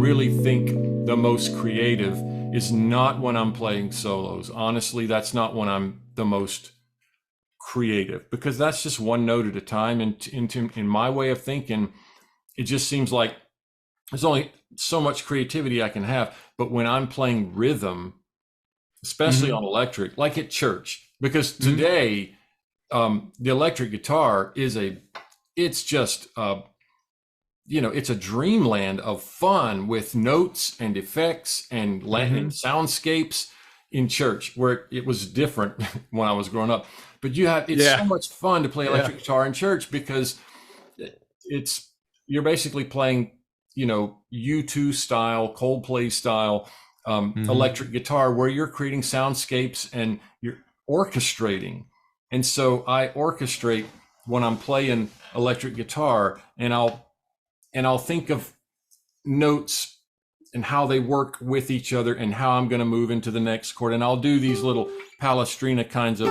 really think the most creative is not when I'm playing solos. Honestly, that's not when I'm the most creative, because that's just one note at a time. And in my way of thinking, it just seems like there's only so much creativity I can have. But when I'm playing rhythm, especially on electric, like at church, because today the electric guitar it's just it's a dreamland of fun with notes and effects and and soundscapes in church, where it was different when I was growing up. But it's so much fun to play electric guitar in church, because you're basically playing, U2 style, Coldplay style electric guitar, where you're creating soundscapes and you're orchestrating. And so I orchestrate when I'm playing electric guitar, and I'll think of notes and how they work with each other and how I'm going to move into the next chord. And I'll do these little Palestrina kinds of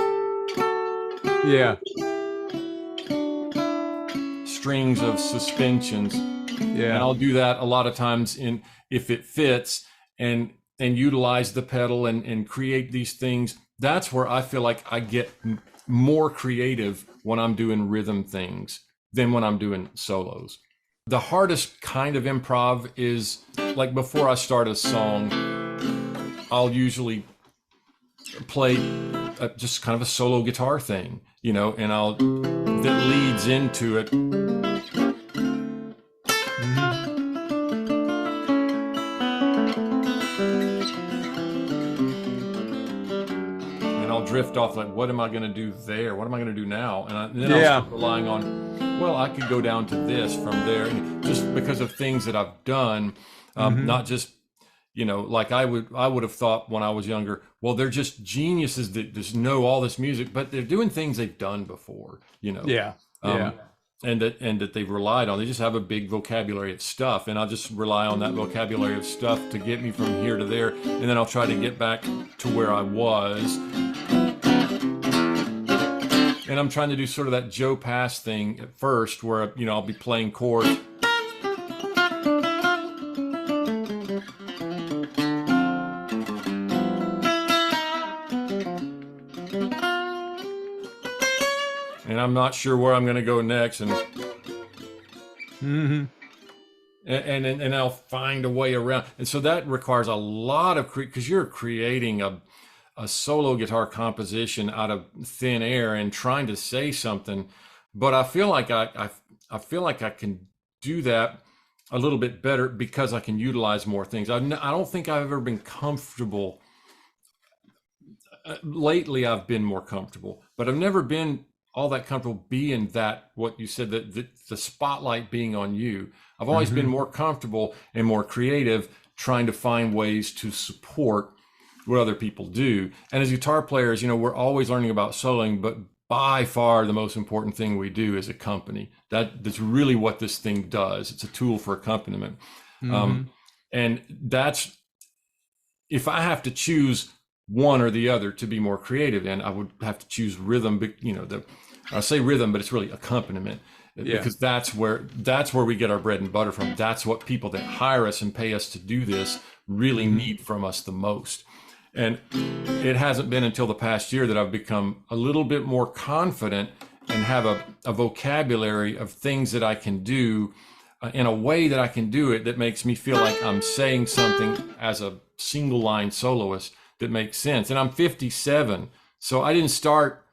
strings of suspensions. And I'll do that a lot of times if it fits, and utilize the pedal and create these things. That's where I feel like I get more creative when I'm doing rhythm things than when I'm doing solos. The hardest kind of improv is, like, before I start a song, I'll usually play just kind of a solo guitar thing, and that leads into it. And I'll drift off, like, what am I going to do there? What am I going to do now? And then I'll start relying on, well, I could go down to this from there, and just because of things that I've done, not just, like I would have thought when I was younger, well, they're just geniuses that just know all this music, but they're doing things they've done before, and that they've relied on. They just have a big vocabulary of stuff, and I'll just rely on that vocabulary of stuff to get me from here to there, and then I'll try to get back to where I was. And I'm trying to do sort of that Joe Pass thing at first, where I'll be playing chords, and I'm not sure where I'm going to go next, and and I'll find a way around. And so that requires a lot of because you're creating a solo guitar composition out of thin air and trying to say something. But I feel like I feel like I can do that a little bit better because I can utilize more things. I don't think I've ever been comfortable. Lately, I've been more comfortable, but I've never been all that comfortable being that, what you said, that the spotlight being on you. I've always been more comfortable and more creative, trying to find ways to support what other people do. And as guitar players, we're always learning about soloing, but by far the most important thing we do is accompany. That's really what this thing does. It's a tool for accompaniment. And that's, if I have to choose one or the other to be more creative, and I would have to choose rhythm, but I say rhythm, but it's really accompaniment, because that's where we get our bread and butter from. That's what people that hire us and pay us to do this really need from us the most. And it hasn't been until the past year that I've become a little bit more confident and have a vocabulary of things that I can do in a way that I can do it that makes me feel like I'm saying something as a single line soloist that makes sense. And I'm 57, so I didn't start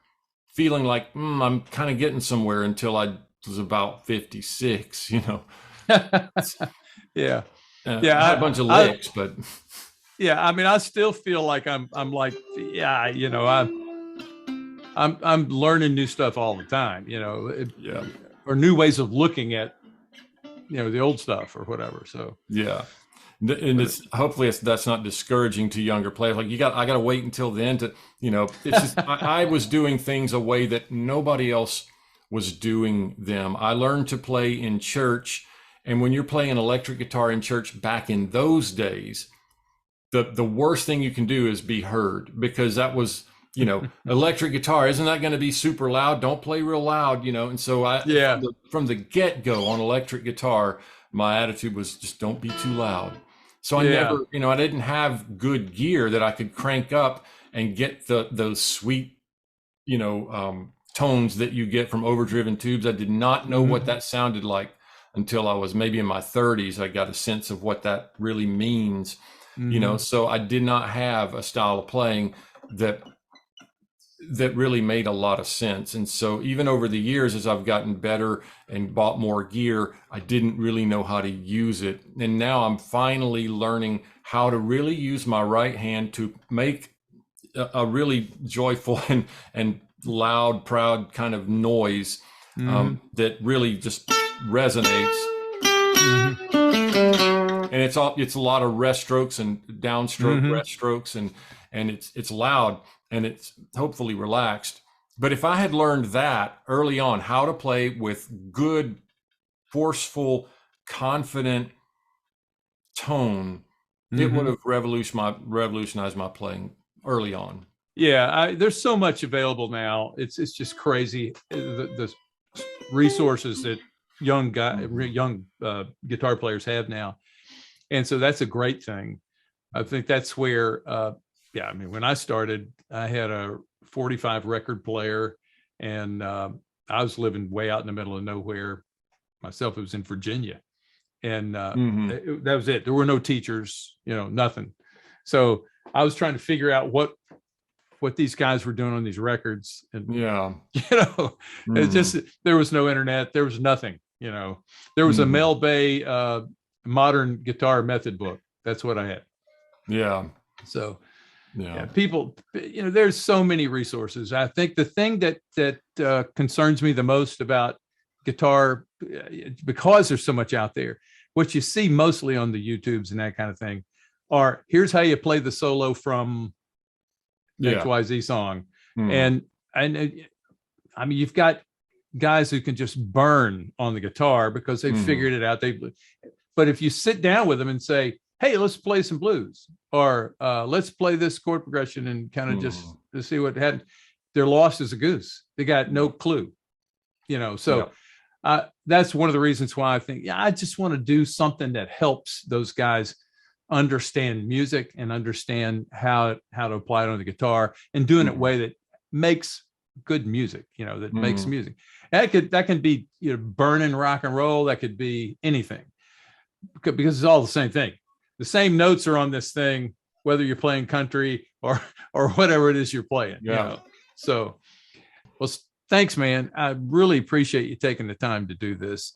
feeling like I'm kind of getting somewhere until I was about 56. I had a bunch of licks, but I mean, I still feel like I'm like, I'm learning new stuff all the time, or new ways of looking at, the old stuff or whatever. So and hopefully that's not discouraging to younger players. Like, I got to wait until then to, it's just, I was doing things a way that nobody else was doing them. I learned to play in church, and when you're playing an electric guitar in church back in those days, the worst thing you can do is be heard, because that was, electric guitar, isn't that going to be super loud? Don't play real loud, And so from the get-go on electric guitar, my attitude was just don't be too loud. So I Yeah. never, I didn't have good gear that I could crank up and get those sweet, tones that you get from overdriven tubes. I did not know what that sounded like until I was maybe in my 30s. I got a sense of what that really means, so I did not have a style of playing that really made a lot of sense. And so even over the years, as I've gotten better and bought more gear, I didn't really know how to use it. And now I'm finally learning how to really use my right hand to make a really joyful and loud, proud kind of noise that really just resonates. And it's a lot of rest strokes and downstroke rest strokes, and it's loud and it's hopefully relaxed. But if I had learned that early on, how to play with good, forceful, confident tone, it would have revolutionized my playing early on. Yeah, there's so much available now. It's just crazy, the resources that young guitar players have now, and so that's a great thing. I think that's where, I mean, when I started, I had a 45 record player, and I was living way out in the middle of nowhere myself. It was in Virginia, and that was it. There were no teachers, nothing. So I was trying to figure out what these guys were doing on these records. And, it's just, there was no internet. There was nothing, there was a Mel Bay modern guitar method book. That's what I had. Yeah. So people, there's so many resources. I think the thing that concerns me the most about guitar, because there's so much out there, what you see mostly on the YouTubes and that kind of thing are, here's how you play the solo from XYZ song. And I mean, you've got guys who can just burn on the guitar because they've figured it out. But if you sit down with them and say, hey, let's play some blues, or let's play this chord progression and kind of just to see what happened, they're lost as a goose. They got no clue, so that's one of the reasons why I think, I just want to do something that helps those guys understand music and understand how to apply it on the guitar, and do it in a way that makes good music, that makes music. And that can be, burning rock and roll. That could be anything, because it's all the same thing. The same notes are on this thing, whether you're playing country or whatever it is you're playing. So, well, thanks, man. I really appreciate you taking the time to do this.